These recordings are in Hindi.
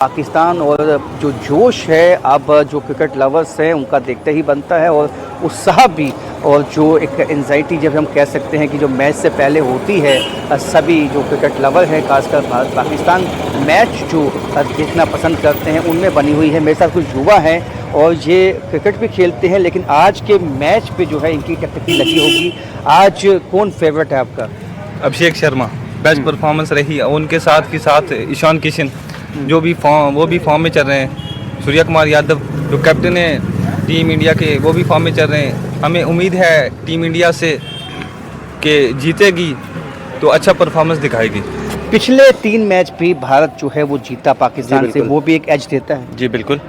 पाकिस्तान और जो जोश है अब जो क्रिकेट लवर्स हैं उनका देखते ही बनता है, और उत्साह भी, और जो एक एंजाइटी जब हम कह सकते हैं कि जो मैच से पहले होती है, सभी जो क्रिकेट लवर हैं खासकर भारत पाकिस्तान मैच जो देखना पसंद करते हैं उनमें बनी हुई है। मेरे साथ कुछ युवा हैं और ये क्रिकेट भी खेलते हैं, लेकिन आज के मैच पे जो है इनकी टकटकी लगी होगी। आज कौन फेवरेट है आपका? अभिषेक शर्मा बेस्ट परफॉर्मेंस रही है, उनके साथ के साथ ईशान किशन जो भी फॉर्म में चल रहे हैं। सूर्य कुमार यादव जो कैप्टन है टीम इंडिया के, वो भी फॉर्म में चल रहे हैं। हमें उम्मीद है टीम इंडिया से कि जीतेगी तो अच्छा परफॉर्मेंस दिखाएगी। पिछले 3 मैच भी भारत जो है वो जीता पाकिस्तान से, वो भी एक एज देता है। जी बिल्कुल।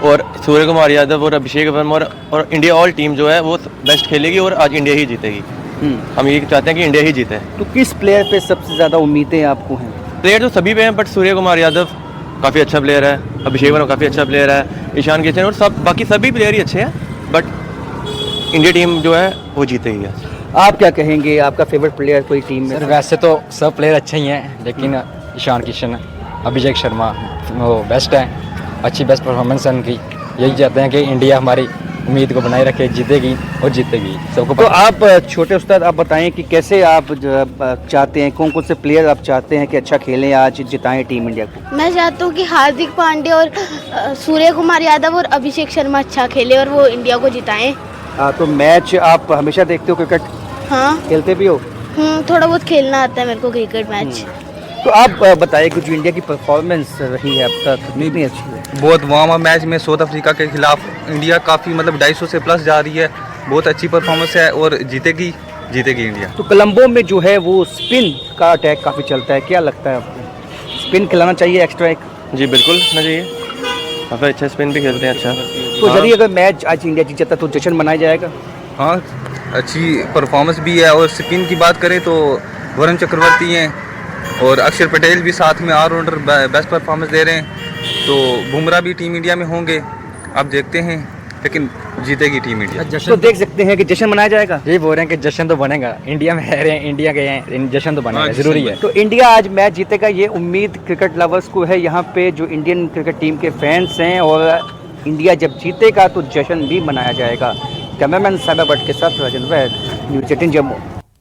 और सूर्य कुमार यादव और अभिषेक वर्मा और इंडिया ऑल टीम जो है वो बेस्ट खेलेगी और आज इंडिया ही जीतेगी। हम ये चाहते हैं कि इंडिया ही जीते। तो किस प्लेयर पे सबसे ज़्यादा उम्मीदें आपको हैं? प्लेयर तो सभी पे हैं, बट सूर्य कुमार यादव काफ़ी अच्छा प्लेयर है, अभिषेक वर्मा काफ़ी अच्छा प्लेयर है, ईशान किशन और बाकी सभी प्लेयर ही अच्छे हैं, बट इंडिया टीम जो है वो जीतेगी आज। आप क्या कहेंगे, आपका फेवरेट प्लेयर कोई टीम में? सर वैसे तो सब प्लेयर अच्छे ही हैं, लेकिन ईशान किशन, अभिषेक शर्मा वो बेस्ट है, अच्छी बेस्ट परफॉर्मेंस है उनकी। यही चाहते हैं कि इंडिया हमारी उम्मीद को बनाए रखे, जीतेगी और जीतेगी सबको। तो आप छोटे उस्ताद आप बताएं कि कैसे आप चाहते हैं, कौन कौन से प्लेयर आप चाहते हैं कि अच्छा खेलें, आज जिताएं टीम इंडिया को? मैं चाहता हूँ कि हार्दिक पांड्या और सूर्य कुमार यादव और अभिषेक शर्मा अच्छा खेले और वो इंडिया को जिताएं। तो मैच आप हमेशा देखते हो क्रिकेट? हाँ, खेलते भी हो? थोड़ा बहुत खेलना आता है मेरे को क्रिकेट मैच। तो आप बताइए कि जो इंडिया की परफॉर्मेंस रही है अब तक कितनी अच्छी है? बहुत वार्म अप मैच में साउथ अफ्रीका के खिलाफ इंडिया काफ़ी 250 से प्लस जा रही है, बहुत अच्छी परफॉर्मेंस है और जीतेगी इंडिया। तो कोलंबो में जो है वो स्पिन का अटैक काफ़ी चलता है, क्या लगता है आपको? स्पिन खिलाना चाहिए एक्स्ट्रा एक? जी बिल्कुल ना चाहिए, काफ़ी अच्छा स्पिन भी खेलते हैं। अच्छा तो जरिए अगर मैच आज इंडिया जीत जाता तो जश्न मनाया जाएगा? हाँ, अच्छी परफॉर्मेंस भी है। और स्पिन की बात करें तो वरुण चक्रवर्ती हैं और अक्षर पटेल भी साथ में ऑलराउंडर बेस्ट परफॉर्मेंस दे रहे हैं, तो बुमराह भी टीम इंडिया में होंगे। अब देखते हैं, लेकिन जीतेगी टीम इंडिया। तो देख सकते हैं कि जश्न मनाया जाएगा। यही बोल रहे हैं कि जश्न तो बनेगा, इंडिया में रह रहे हैं, इंडिया के हैं, जश्न तो बनेगा, जरूरी है। तो इंडिया आज मैच जीतेगा, ये उम्मीद क्रिकेट लवर्स को है। यहाँ पे जो इंडियन क्रिकेट टीम के फैंस हैं, और इंडिया जब जीतेगा तो जश्न भी मनाया जाएगा। कैमरामैन साहिबा भट्ट के साथ राजन वैद, न्यूज़ 18 जम्मू।